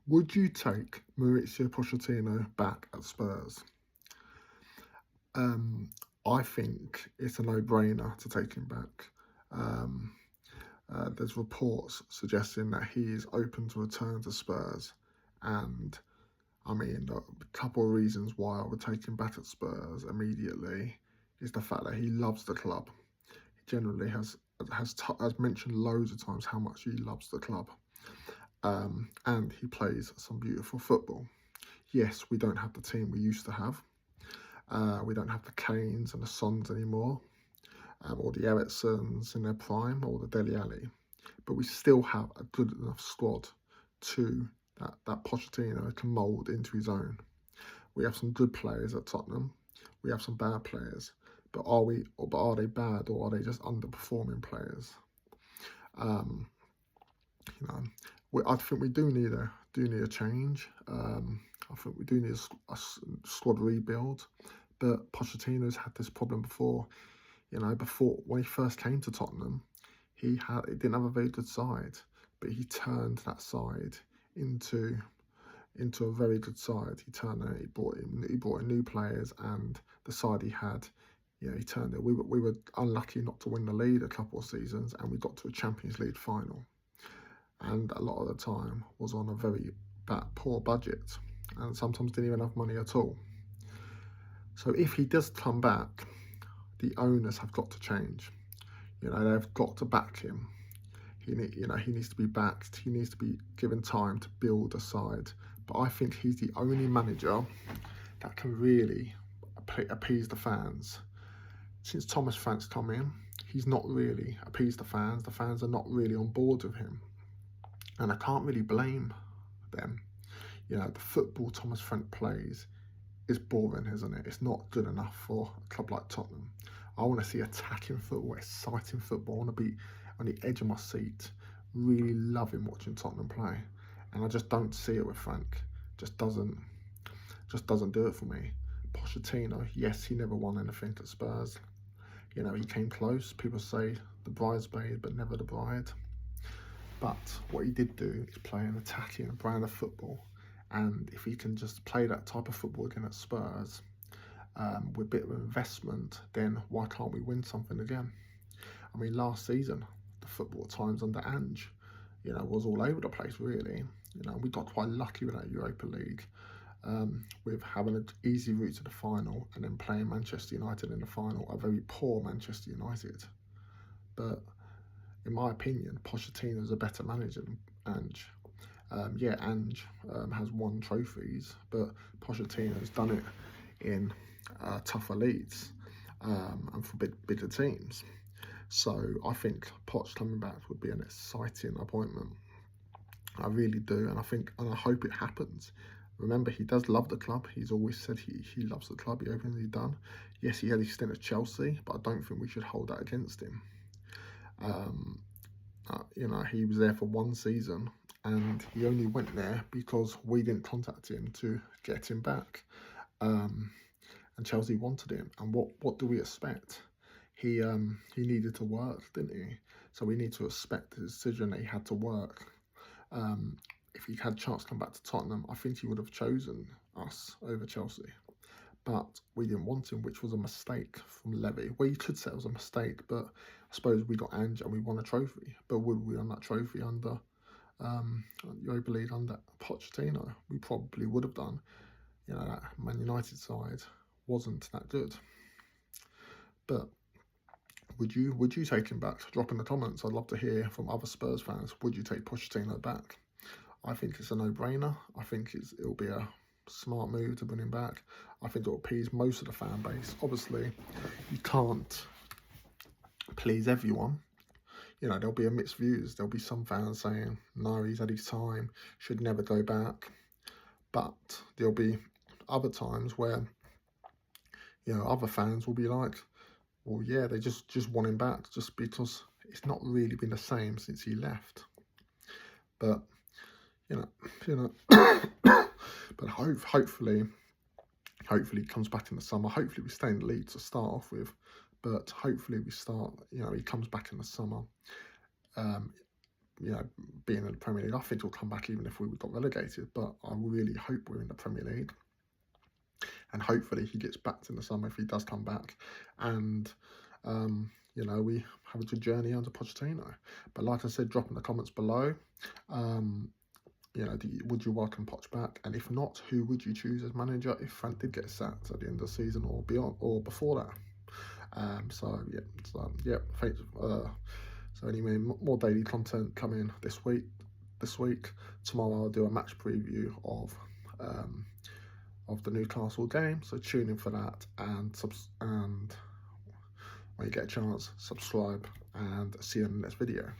Would you take Mauricio Pochettino back at Spurs? Um, I think it's a no-brainer to take him back. Um, there's reports suggesting that he is open to return to Spurs, and I mean, a couple of reasons why I would take him back at Spurs immediately is the fact that he loves the club. He generally has mentioned loads of times how much he loves the club, and he plays some beautiful football. Yes, we don't have the team we used to have. We don't have the Kanes and the Sons anymore, or the Ericssons in their prime, or the Dele Alli. But we still have a good enough squad to that Pochettino can mould into his own. We have some good players at Tottenham. We have some bad players. But are they bad, or are they just underperforming players? Um, you know, I think we do need a change. I think we do need a squad rebuild. But Pochettino's had this problem before. Before when he first came to Tottenham, he didn't have a very good side, but he turned that side into a very good side. He brought in new players, and the side he had, he turned it. We were unlucky not to win the league a couple of seasons, and we got to a Champions League final, and a lot of the time was on a very poor budget, and sometimes didn't even have money at all. So if he does come back, the owners have got to change. They've got to back him. He needs to be backed. He needs to be given time to build a side. But I think he's the only manager that can really appease the fans. Since Thomas Frank's come in, he's not really appeased the fans. The fans are not really on board with him, and I can't really blame them. The football Thomas Frank plays is boring, isn't it? It's not good enough for a club like Tottenham. I want to see attacking football, exciting football. I want to be on the edge of my seat, really loving watching Tottenham play, and I just don't see it with Frank. Just doesn't do it for me. Pochettino, yes, he never won anything at Spurs. He came close. People say the bridesmaid, but never the bride. But what he did do is play an attacking brand of football, and if he can just play that type of football again at Spurs, with a bit of investment, then why can't we win something again? I mean, last season, the football times under Ange, was all over the place, really. We got quite lucky with that Europa League, with having an easy route to the final and then playing Manchester United in the final, a very poor Manchester United. But in my opinion, Pochettino is a better manager than Ange. Ange has won trophies, but Pochettino has done it in tougher leagues, and for bigger teams. So I think Poch coming back would be an exciting appointment. I really do, and I hope it happens. Remember, he does love the club. He's always said he loves the club. He openly done. Yes, he had his stint at Chelsea, but I don't think we should hold that against him. He was there for one season, and he only went there because we didn't contact him to get him back. And Chelsea wanted him, and what do we expect? He needed to work, didn't he? So we need to respect the decision that he had to work. If he had a chance to come back to Tottenham, I think he would have chosen us over Chelsea. But we didn't want him, which was a mistake from Levy. Well, you could say it was a mistake, but I suppose we got Ange and we won a trophy. But would we won that trophy under Europa League under Pochettino? We probably would have done. That Man United side wasn't that good. But would you take him back? Drop in the comments. I'd love to hear from other Spurs fans. Would you take Pochettino back? I think it's a no-brainer. I think it'll be a smart move to bring him back. I think it'll appease most of the fan base. Obviously, you can't please everyone. There'll be a mixed views. There'll be some fans saying, no, he's had his time, should never go back. But there'll be other times where, other fans will be like, well, yeah, they just want him back just because it's not really been the same since he left. But, but hopefully he comes back in the summer. Hopefully we stay in the league to start off with, but hopefully he comes back in the summer. being in the Premier League. I think he'll come back even if we got relegated, but I really hope we're in the Premier League. And hopefully he gets backed in the summer if he does come back. And, we have a good journey under Pochettino. But like I said, drop in the comments below. Would you welcome Poch back? And if not, who would you choose as manager if Frank did get sacked at the end of the season or beyond or before that? Thanks. So anyway, more daily content coming this week. Tomorrow I'll do a match preview of the Newcastle game. So tune in for that, and when you get a chance, subscribe, and see you in the next video.